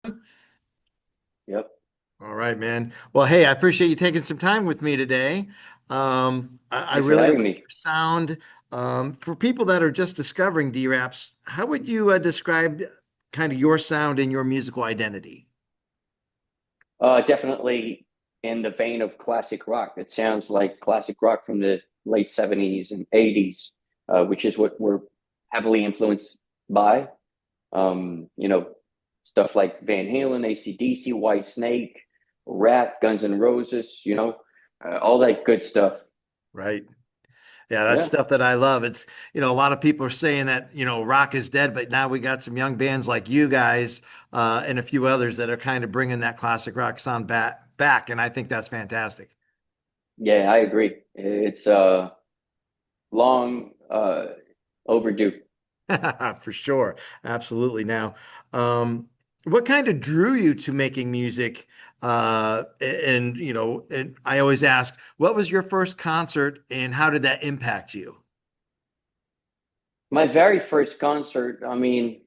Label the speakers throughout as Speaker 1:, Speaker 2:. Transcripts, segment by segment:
Speaker 1: Yep.
Speaker 2: All right, man. Well, hey, I appreciate you taking some time with me today. I
Speaker 1: Thanks for
Speaker 2: really
Speaker 1: having
Speaker 2: like
Speaker 1: me.
Speaker 2: your sound. For people that are just discovering D-Raps, how would you describe kind of your sound and your musical identity?
Speaker 1: Definitely in the vein of classic rock. It sounds like classic rock from the late 70s and 80s, which is what we're heavily influenced by. You know, stuff like Van Halen, AC/DC, White Snake, Rat, Guns N' Roses, all that good stuff.
Speaker 2: Right. Yeah, that's
Speaker 1: Yeah.
Speaker 2: stuff that I love. A lot of people are saying that, rock is dead, but now we got some young bands like you guys, and a few others that are kind of bringing that classic rock sound back, and I think that's fantastic.
Speaker 1: Yeah, I agree. It's long overdue.
Speaker 2: For sure. Absolutely. Now, um, what kind of drew you to making music? And I always ask, what was your first concert and how did that impact you?
Speaker 1: My very first concert, I mean,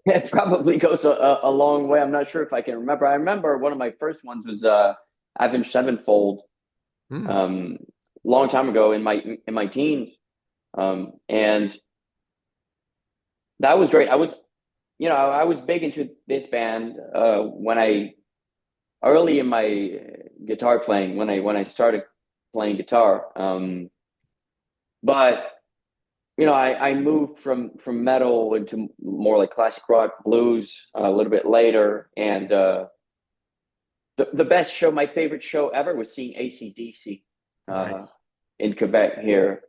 Speaker 1: it probably goes a long way. I'm not sure if I can remember. I remember one of my first ones was Avenged Sevenfold,
Speaker 2: Hmm.
Speaker 1: um, long time ago in my teens, and that was great. I was big into this band when I early in my guitar playing when I started playing guitar, but I moved from metal into more like classic rock, blues a little bit later, and the best show, my favorite show ever, was seeing AC/DC
Speaker 2: Nice.
Speaker 1: in Quebec here,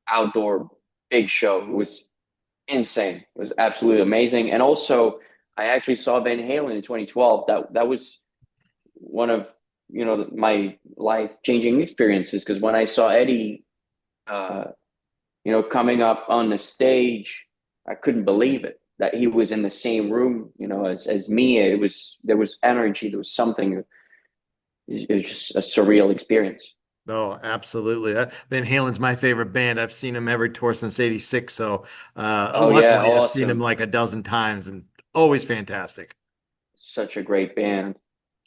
Speaker 1: outdoor big show. It was insane. It was absolutely amazing. And also, I actually saw Van Halen in 2012. That was one of my life changing experiences because when I saw Eddie, uh, coming up on the stage, I couldn't believe it that he was in the same room, as me. There was energy, there was something. It was just a surreal experience.
Speaker 2: Oh, absolutely. Van Halen's my favorite band. I've seen him every tour since '86. So,
Speaker 1: Oh yeah,
Speaker 2: luckily, I've seen him
Speaker 1: awesome.
Speaker 2: like a dozen times and always fantastic.
Speaker 1: Such a great band.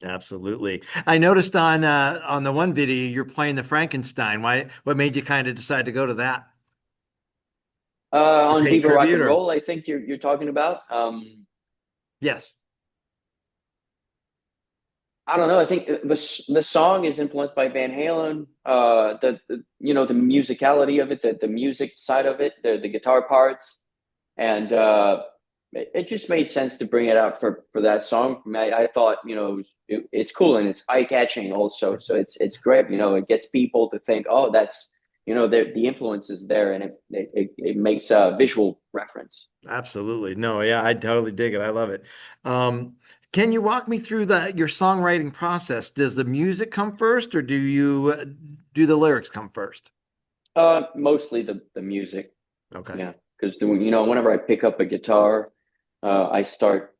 Speaker 2: Absolutely. I noticed on the one video you're playing the Frankenstein. What made you kind of decide to go to that? To
Speaker 1: On
Speaker 2: pay
Speaker 1: Viva Rock
Speaker 2: tribute
Speaker 1: and
Speaker 2: or
Speaker 1: Roll, I think you're talking about.
Speaker 2: yes.
Speaker 1: I don't know. I think the song is influenced by Van Halen. The musicality of it, the music side of it, the guitar parts, and it just made sense to bring it out for that song. I thought it's cool and it's eye catching also, so it's great. It gets people to think, oh, that's the influence is there, and it makes a visual reference.
Speaker 2: Absolutely. No, yeah, I totally dig it. I love it. Um, can you walk me through your songwriting process? Does the music come first or do the lyrics come first?
Speaker 1: Mostly the music.
Speaker 2: Okay.
Speaker 1: Yeah, because whenever I pick up a guitar, I start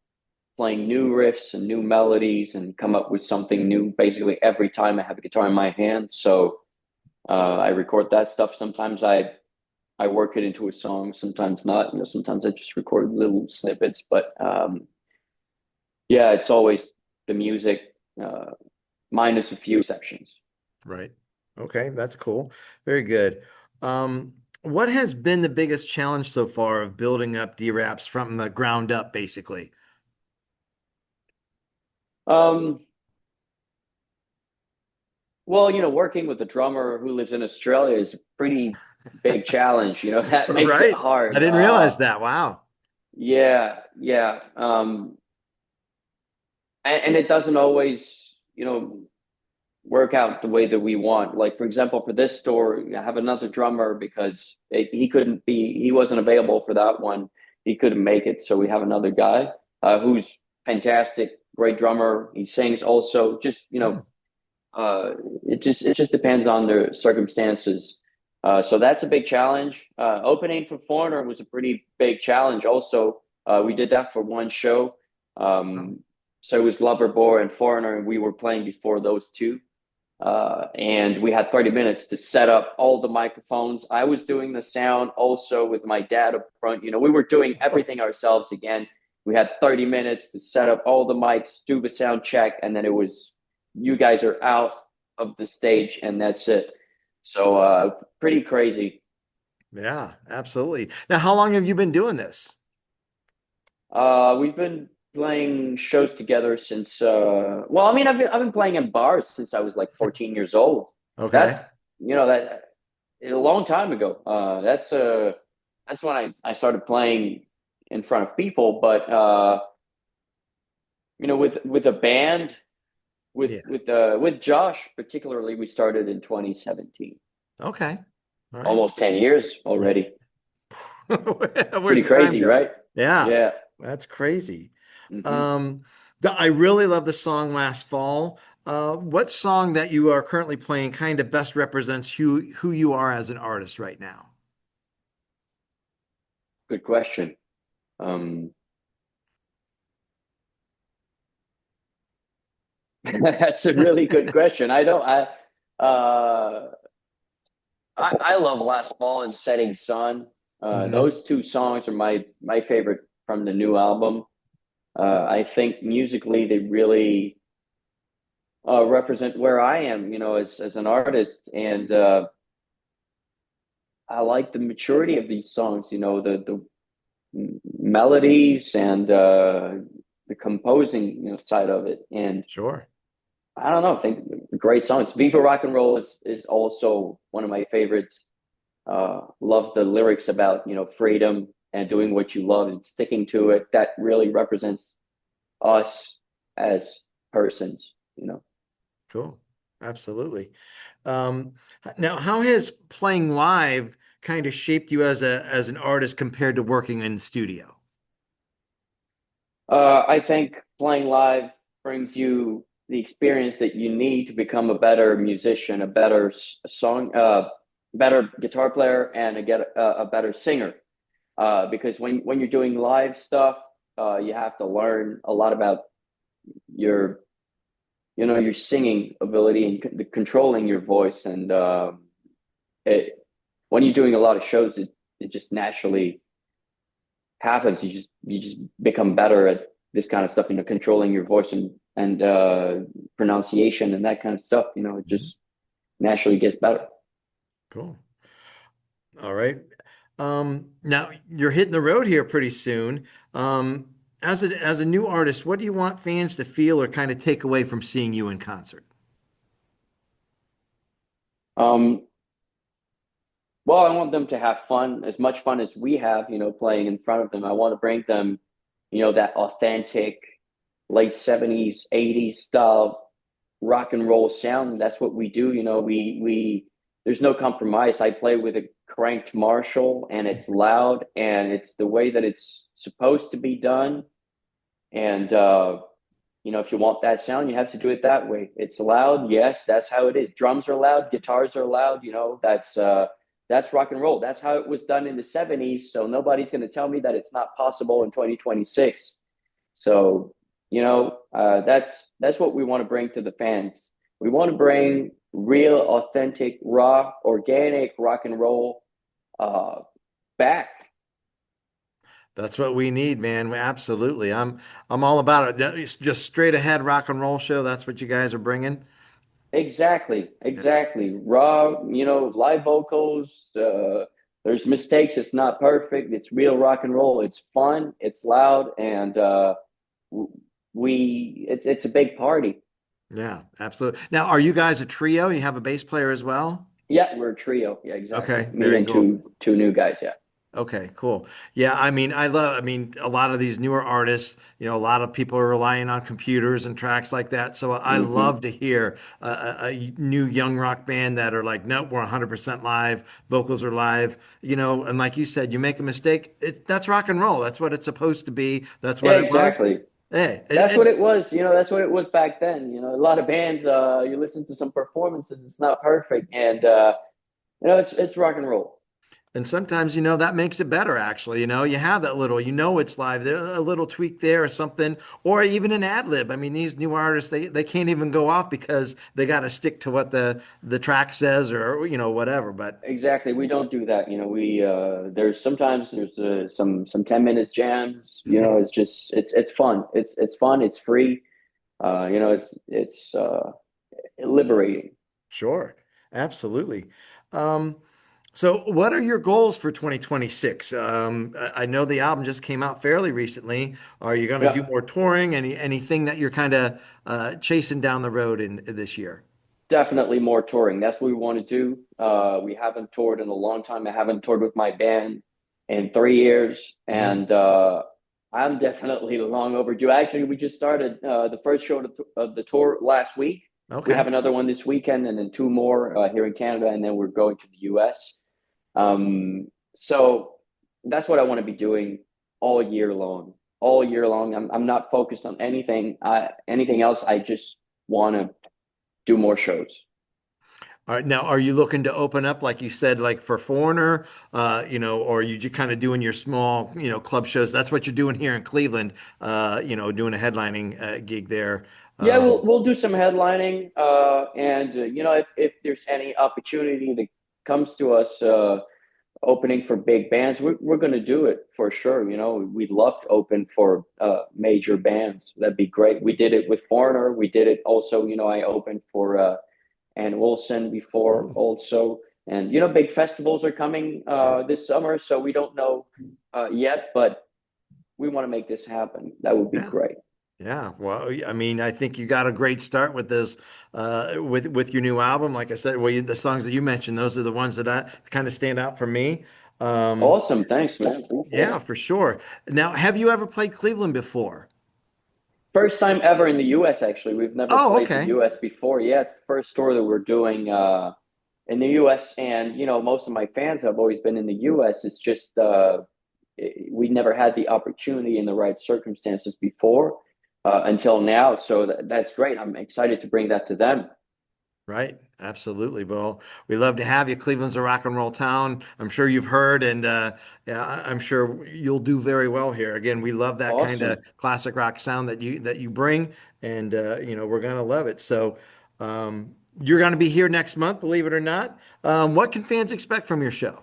Speaker 1: playing new riffs and new melodies and come up with something new basically every time I have a guitar in my hand. So I record that stuff. Sometimes I work it into a song, sometimes not. Sometimes I just record little snippets. But yeah, it's always the music, uh, minus a few exceptions.
Speaker 2: Right. Okay, that's cool. Very good. What has been the biggest challenge so far of building up D-Raps from the ground up, basically?
Speaker 1: Um, well, working with a drummer who lives in Australia is a pretty big challenge. That makes it
Speaker 2: Right. I
Speaker 1: hard.
Speaker 2: didn't realize that. Wow.
Speaker 1: Yeah, yeah. And it doesn't always, work out the way that we want. Like, for example, for this store, I have another drummer because he wasn't available for that one. He couldn't make it. So we have another guy who's fantastic, great drummer. He sings also, just,
Speaker 2: Hmm.
Speaker 1: uh, it just depends on the circumstances. So that's a big challenge. Opening for Foreigner was a pretty big challenge. Also, we did that for one show.
Speaker 2: Oh,
Speaker 1: Um, so it was Loverboy and Foreigner, and we were playing before those two. And we had 30 minutes to set up all the microphones. I was doing the sound also with my dad up front. We were doing
Speaker 2: oh,
Speaker 1: everything ourselves again. we had 30 minutes to set up all the mics, do the sound check, and then it was you guys are out of the stage, and that's it. So
Speaker 2: Wow.
Speaker 1: pretty crazy.
Speaker 2: Yeah, absolutely. Now, how long have you been doing this?
Speaker 1: We've been playing shows together since well, I mean, I've been playing in bars since I was like 14 years old. That's
Speaker 2: Okay.
Speaker 1: that a long time ago. That's when I started playing in front of people. But with a band,
Speaker 2: Yeah.
Speaker 1: with Josh particularly, we started in 2017.
Speaker 2: Okay. All right.
Speaker 1: Almost 10 years already.
Speaker 2: Where's
Speaker 1: Pretty
Speaker 2: the time
Speaker 1: crazy,
Speaker 2: go?
Speaker 1: right?
Speaker 2: Yeah,
Speaker 1: Yeah.
Speaker 2: that's crazy.
Speaker 1: hmm
Speaker 2: Um, I really love the song Last Fall. What song that you are currently playing kind of best represents who you are as an artist right now?
Speaker 1: Good question. Um, that's a really good question. I don't. Uh, I love Last Fall and Setting Sun.
Speaker 2: Hmm.
Speaker 1: Those two songs are my favorite from the new album. I think musically they really represent where I am, as an artist, and I like the maturity of these songs. The melodies and the composing, side of it, and
Speaker 2: Sure.
Speaker 1: I don't know. I think great songs. Viva Rock and Roll is also one of my favorites. Love the lyrics about freedom and doing what you love and sticking to it. That really represents us as persons.
Speaker 2: Cool. Absolutely. Um, Now, how has playing live kind of shaped you as an artist compared to working in the studio?
Speaker 1: I think playing live brings you the experience that you need to become a better musician, a better song, better guitar player, and a better singer. Because when you're doing live stuff, you have to learn a lot about your your singing ability and controlling your voice. And it when you're doing a lot of shows, it just naturally happens. You just become better at this kind of stuff, controlling your voice and pronunciation and that kind of stuff. It
Speaker 2: Mhm.
Speaker 1: just naturally gets better.
Speaker 2: Cool. All right. Now you're hitting the road here pretty soon. As a new artist, what do you want fans to feel or kind of take away from seeing you in concert?
Speaker 1: Um, well, I want them to have fun, as much fun as we have, playing in front of them. I want to bring them, that authentic late 70s, 80s style rock and roll sound. That's what we do. We there's no compromise. I play with a cranked Marshall and it's loud and it's the way that it's supposed to be done. And if you want that sound, you have to do it that way. It's loud, yes, that's how it is. Drums are loud, guitars are loud, that's rock and roll. That's how it was done in the 70s. So nobody's gonna tell me that it's not possible in 2026. So, that's what we want to bring to the fans. We want to bring real, authentic, raw, organic rock and roll uh, back.
Speaker 2: That's what we need, man. Absolutely. I'm all about it. It's just straight ahead rock and roll show. That's what you guys are bringing.
Speaker 1: Exactly,
Speaker 2: Yeah.
Speaker 1: exactly. Raw, live vocals. There's mistakes. It's not perfect. It's real rock and roll. It's fun. It's loud, and it's a big party.
Speaker 2: Yeah, absolutely. Now, are you guys a trio? You have a bass player as well?
Speaker 1: Yeah, we're a trio. Yeah, exactly.
Speaker 2: Okay,
Speaker 1: Me
Speaker 2: very
Speaker 1: and
Speaker 2: cool.
Speaker 1: two new guys. Yeah.
Speaker 2: Okay, cool. Yeah, I mean, a lot of these newer artists, a lot of people are relying on computers and tracks like that. So I
Speaker 1: hmm
Speaker 2: love to hear a new young rock band that are like, nope, we're 100% live, vocals are live, and like you said, you make a mistake, that's rock and roll. That's what it's supposed to be. That's what it was.
Speaker 1: Exactly.
Speaker 2: Hey,
Speaker 1: That's what it was. That's what it was back then. A lot of bands, you listen to some performances, it's not perfect, and it's rock and roll.
Speaker 2: And sometimes, that makes it better, actually. You have that little, it's live there, a little tweak there or something, or even an ad lib. I mean, these new artists, they can't even go off because they got to stick to what the track says or, whatever. But
Speaker 1: Exactly. We don't do that. We there's sometimes there's some 10 minutes jams. It's just it's fun. It's fun. It's free. It's liberating.
Speaker 2: sure, absolutely. Um, so what are your goals for 2026? I know the album just came out fairly recently. Are you going to do
Speaker 1: Yeah.
Speaker 2: more touring? Anything that you're kind of chasing down the road in this year?
Speaker 1: Definitely more touring. That's what we want to do. We haven't toured in a long time. I haven't toured with my band in 3 years,
Speaker 2: Mm,
Speaker 1: and I'm definitely long overdue. Actually, we just started the first show of the tour last week. We
Speaker 2: okay.
Speaker 1: have another one this weekend, and then two more here in Canada, and then we're going to the U.S. So that's what I want to be doing all year long. All year long, I'm not focused on anything else. I just want to do more shows.
Speaker 2: All right. Now, are you looking to open up, like you said, like for Foreigner, or are you just kind of doing your small, club shows? That's what you're doing here in Cleveland, doing a headlining gig there.
Speaker 1: Yeah, we'll
Speaker 2: Um,
Speaker 1: we'll do some headlining, and if there's any opportunity that comes to us, opening for big bands, we're going to do it for sure. We'd love to open for major bands. That'd be great. We did it with Foreigner. We did it also. I opened for Ann Wilson before
Speaker 2: cool.
Speaker 1: also, and big festivals are coming
Speaker 2: Yeah.
Speaker 1: this summer, so we don't know yet, but we want to make this happen. That would be
Speaker 2: Yeah.
Speaker 1: great.
Speaker 2: Yeah, well, I mean, I think you got a great start with this, with your new album. Like I said, well, the songs that you mentioned, those are the ones that I kind of stand out for me. Um,
Speaker 1: Awesome. Thanks, man. Appreciate
Speaker 2: yeah,
Speaker 1: it.
Speaker 2: for sure. Now, have you ever played Cleveland before?
Speaker 1: First time ever in the US, actually. We've never
Speaker 2: Oh,
Speaker 1: played the
Speaker 2: okay.
Speaker 1: US before. Yeah, it's the first tour that we're doing in the US. And, most of my fans have always been in the US. It's just we never had the opportunity in the right circumstances before until now. So that's great. I'm excited to bring that to them.
Speaker 2: Right. Absolutely. Well, we love to have you. Cleveland's a rock and roll town. I'm sure you've heard, and yeah, I'm sure you'll do very well here. Again, we love that kind of
Speaker 1: Awesome.
Speaker 2: classic rock sound that you bring, and we're gonna love it. So, you're gonna be here next month, believe it or not. What can fans expect from your show?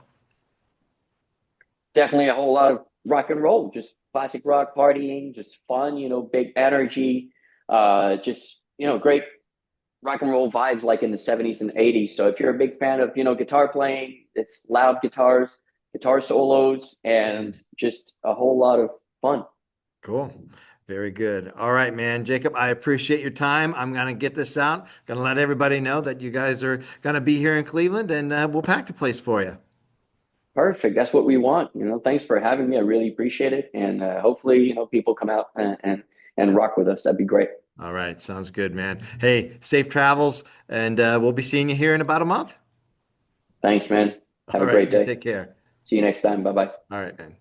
Speaker 1: Definitely a whole lot of rock and roll, just classic rock partying, just fun, big energy, just, great rock and roll vibes like in the 70s and 80s. So if you're a big fan of, guitar playing, it's loud guitars, guitar solos, and just a whole lot of fun.
Speaker 2: Cool. Very good. All right, man. Jacob, I appreciate your time. I'm going to get this out. Going to let everybody know that you guys are going to be here in Cleveland and we'll pack the place for you.
Speaker 1: Perfect. That's what we want. Thanks for having me. I really appreciate it. And hopefully, people come out and rock with us. That'd be great.
Speaker 2: All right. Sounds good, man. Hey, safe travels and we'll be seeing you here in about a month.
Speaker 1: Thanks, man. Have
Speaker 2: All
Speaker 1: a
Speaker 2: right.
Speaker 1: great
Speaker 2: You
Speaker 1: day.
Speaker 2: take care.
Speaker 1: See you next time. Bye bye.
Speaker 2: All right, man.